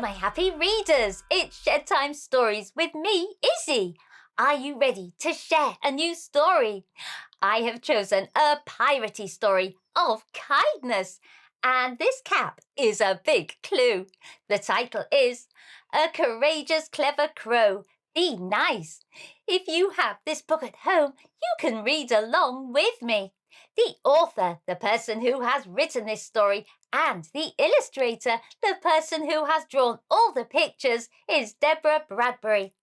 my happy readers. It's Shed Time Stories with me, Issy. Are you ready to share a new story? I have chosen a piratey story of kindness, and this cap is a big clue. The title is A Courageous Clever Crow. Be nice. If you have this book at home, you can read along with me. The author, the person who has written this story, and the illustrator, the person who has drawn all the pictures, is Deborah Bradbury.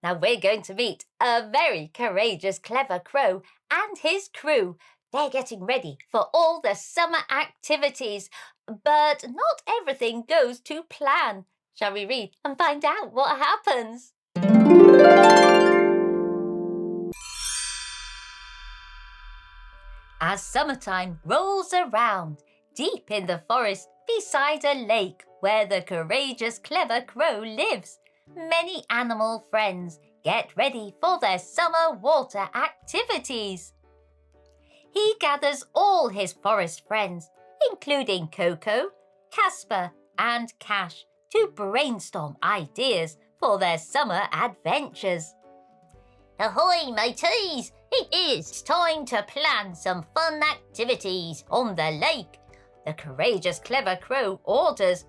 Now we're going to meet a very courageous, clever crow and his crew. They're getting ready for all the summer activities, but not everything goes to plan. Shall we read and find out what happens? As summertime rolls around, deep in the forest beside a lake where the courageous clever crow lives, many animal friends get ready for their summer water activities. He gathers all his forest friends, including Coco, Casper and Cash, to brainstorm ideas for their summer adventures. Ahoy, mateys! It is time to plan some fun activities on the lake. The courageous clever crow orders.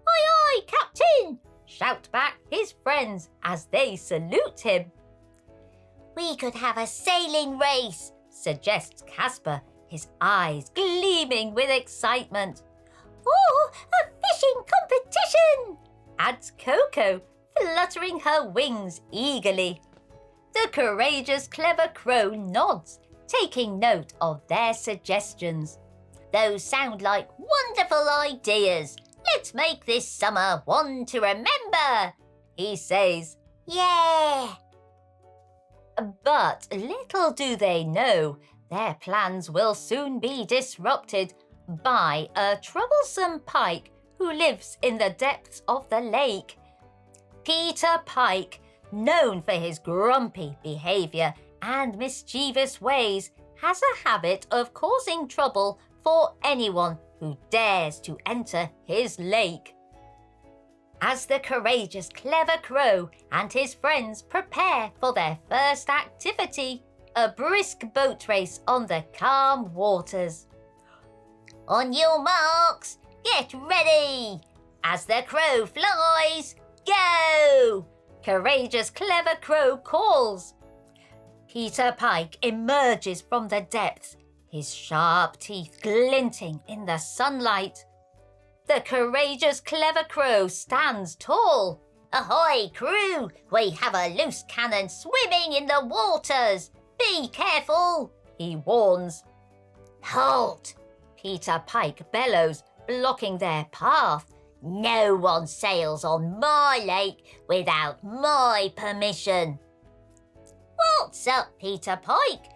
Aye, aye, Captain! Shout back his friends as they salute him. We could have a sailing race, suggests Casper, his eyes gleaming with excitement. Or a fishing competition, adds Coco, fluttering her wings eagerly. The courageous clever crow nods, taking note of their suggestions. Those sound like wonderful ideas. Let's make this summer one to remember, he says. Yeah! But little do they know, their plans will soon be disrupted by a troublesome pike who lives in the depths of the lake. Peter Pike, known for his grumpy behaviour and mischievous ways, has a habit of causing trouble for anyone who dares to enter his lake. As the courageous clever crow and his friends prepare for their first activity, a brisk boat race on the calm waters. On your marks, get ready! As the crow flies, go! Courageous clever crow calls. Peter Pike emerges from the depths, his sharp teeth glinting in the sunlight. The courageous clever crow stands tall. Ahoy, crew! We have a loose cannon swimming in the waters. Be careful, he warns. Halt! Peter Pike bellows, blocking their path. No one sails on my lake without my permission. What's up, Peter Pike?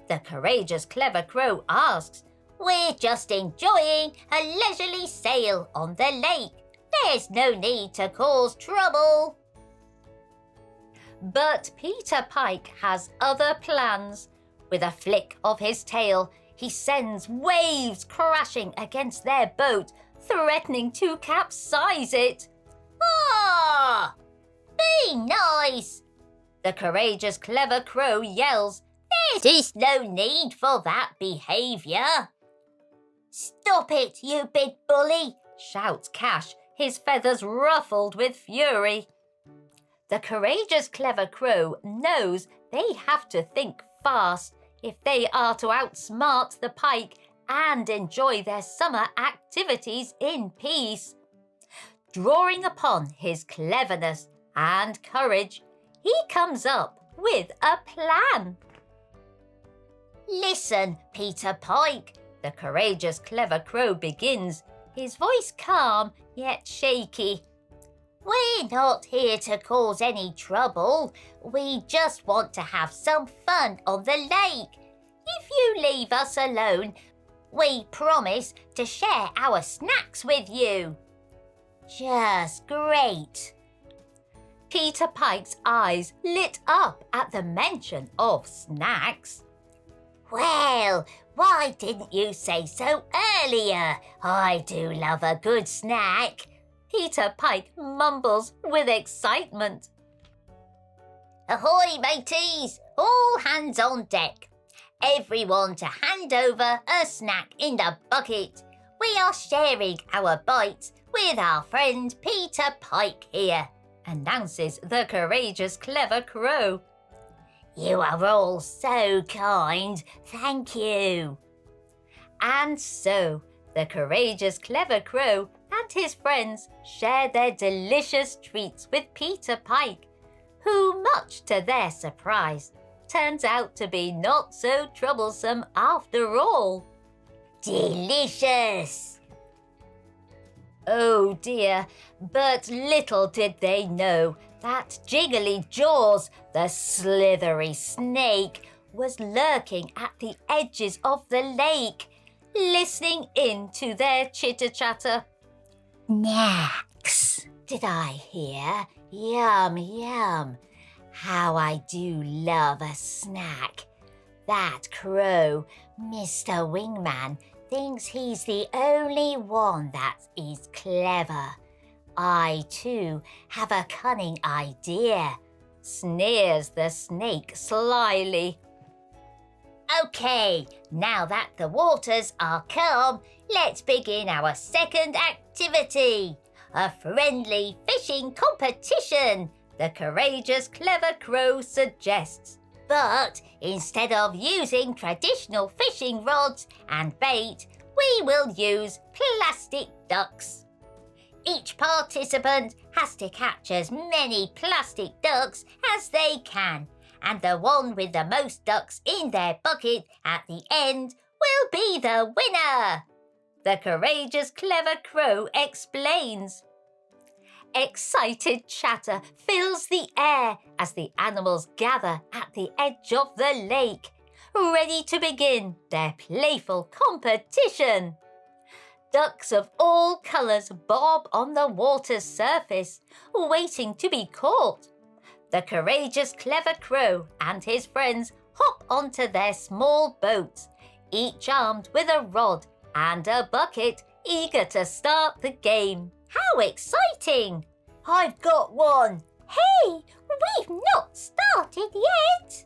The courageous clever crow asks. We're just enjoying a leisurely sail on the lake. There's no need to cause trouble. But Peter Pike has other plans. With a flick of his tail, he sends waves crashing against their boat, threatening to capsize it. Ah! Be nice! The courageous clever crow yells. There's no need for that behaviour. Stop it, you big bully, shouts Cash, his feathers ruffled with fury. The courageous clever crow knows they have to think fast if they are to outsmart the pike and enjoy their summer activities in peace. Drawing upon his cleverness and courage, he comes up with a plan. Listen, Peter Pike, the courageous clever crow begins, his voice calm yet shaky. We're not here to cause any trouble. We just want to have some fun on the lake. If you leave us alone, we promise to share our snacks with you. Just great. Peter Pike's eyes lit up at the mention of snacks. Well, why didn't you say so earlier? I do love a good snack. Peter Pike mumbles with excitement. Ahoy, mateys! All hands on deck. Everyone to hand over a snack in the bucket. We are sharing our bites with our friend Peter Pike here, announces the courageous clever crow. You are all so kind, thank you. And so, the courageous clever crow and his friends share their delicious treats with Peter Pike, who, much to their surprise, turns out to be not so troublesome after all. Delicious! Oh dear, but little did they know that Jiggly Jaws, the slithery snake, was lurking at the edges of the lake, listening in to their chitter-chatter. Snacks, did I hear? Yum, yum. How I do love a snack. That crow, Mr. Wingman, thinks he's the only one that is clever. I, too, have a cunning idea, sneers the snake slyly. OK, now that the waters are calm, let's begin our second activity. A friendly fishing competition, the courageous clever crow suggests. But instead of using traditional fishing rods and bait, we will use plastic ducks. Each participant has to catch as many plastic ducks as they can, and the one with the most ducks in their bucket at the end will be the winner. The courageous clever crow explains. Excited chatter fills the air as the animals gather at the edge of the lake, ready to begin their playful competition. Ducks of all colours bob on the water's surface, waiting to be caught. The courageous clever crow and his friends hop onto their small boats, each armed with a rod and a bucket, eager to start the game. How exciting! I've got one. Hey, we've not started yet.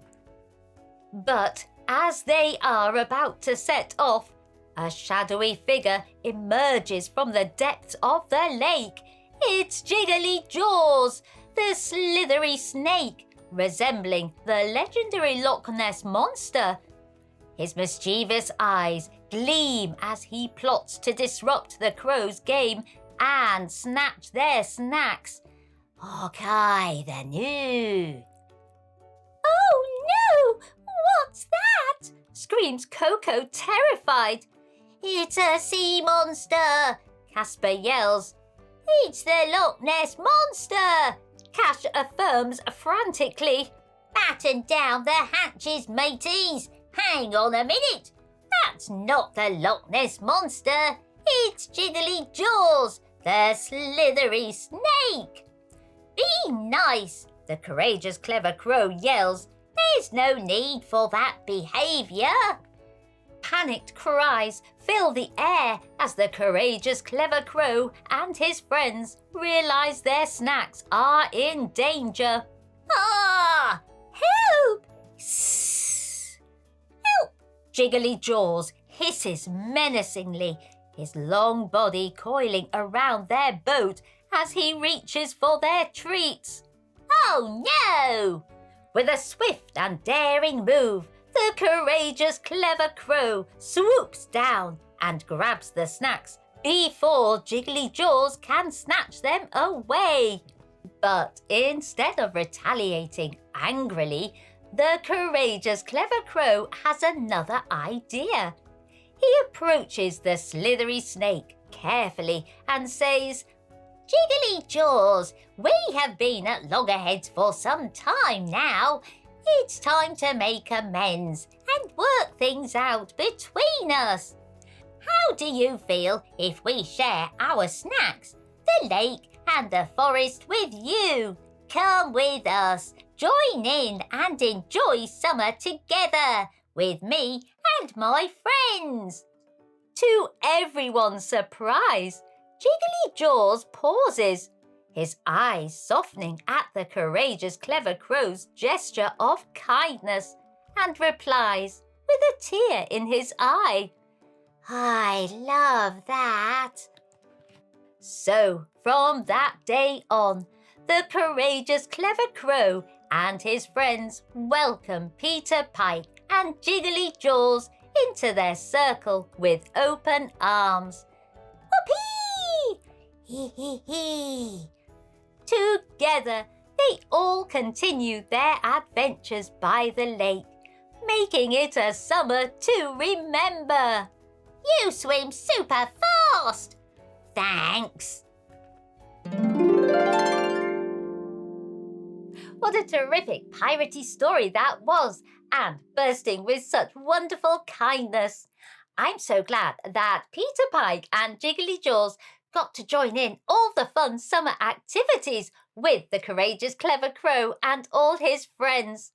But as they are about to set off, a shadowy figure emerges from the depths of the lake. It's Jiggly Jaws, the slithery snake, resembling the legendary Loch Ness monster. His mischievous eyes gleam as he plots to disrupt the crow's game and snatch their snacks. Okay, the new. Oh no! What's that? Screams Coco, terrified. It's a sea monster, Casper yells. It's the Loch Ness monster, Cash affirms frantically. Batten down the hatches, mateys. Hang on a minute. That's not the Loch Ness monster. It's Jiggly Jaws, the slithery snake. Be nice, the courageous clever crow yells. There's no need for that behaviour. Panicked cries fill the air as the courageous clever crow and his friends realise their snacks are in danger. Ah! Help! Sssss! Help! Jiggly Jaws hisses menacingly, his long body coiling around their boat as he reaches for their treats. Oh no! With a swift and daring move, the courageous clever crow swoops down and grabs the snacks before Jiggly Jaws can snatch them away. But instead of retaliating angrily, the courageous clever crow has another idea. He approaches the slithery snake carefully and says, Jiggly Jaws, we have been at loggerheads for some time now. It's time to make amends and work things out between us. How do you feel if we share our snacks, the lake and the forest with you? Come with us, join in and enjoy summer together with me and my friends. To everyone's surprise, Jiggly Jaws pauses, his eyes softening at the courageous Clever Crow's gesture of kindness, and replies with a tear in his eye, "I love that." So, from that day on, the courageous Clever Crow and his friends welcome Peter Pike and Jiggly Jaws into their circle with open arms. Whoopee! Hee hee hee! Together, they all continue their adventures by the lake, making it a summer to remember. You swim super fast! Thanks! What a terrific piratey story that was, and bursting with such wonderful kindness. I'm so glad that Peter Pike and Jiggly Jaws got to join in all the fun summer activities with the courageous Clever Crow and all his friends.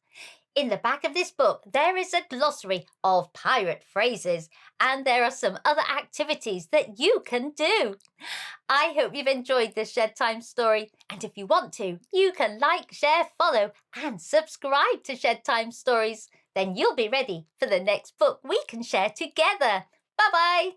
In the back of this book, there is a glossary of pirate phrases, and there are some other activities that you can do. I hope you've enjoyed this Shed Time story, and if you want to, you can like, share, follow, and subscribe to Shed Time Stories. Then you'll be ready for the next book we can share together. Bye-bye!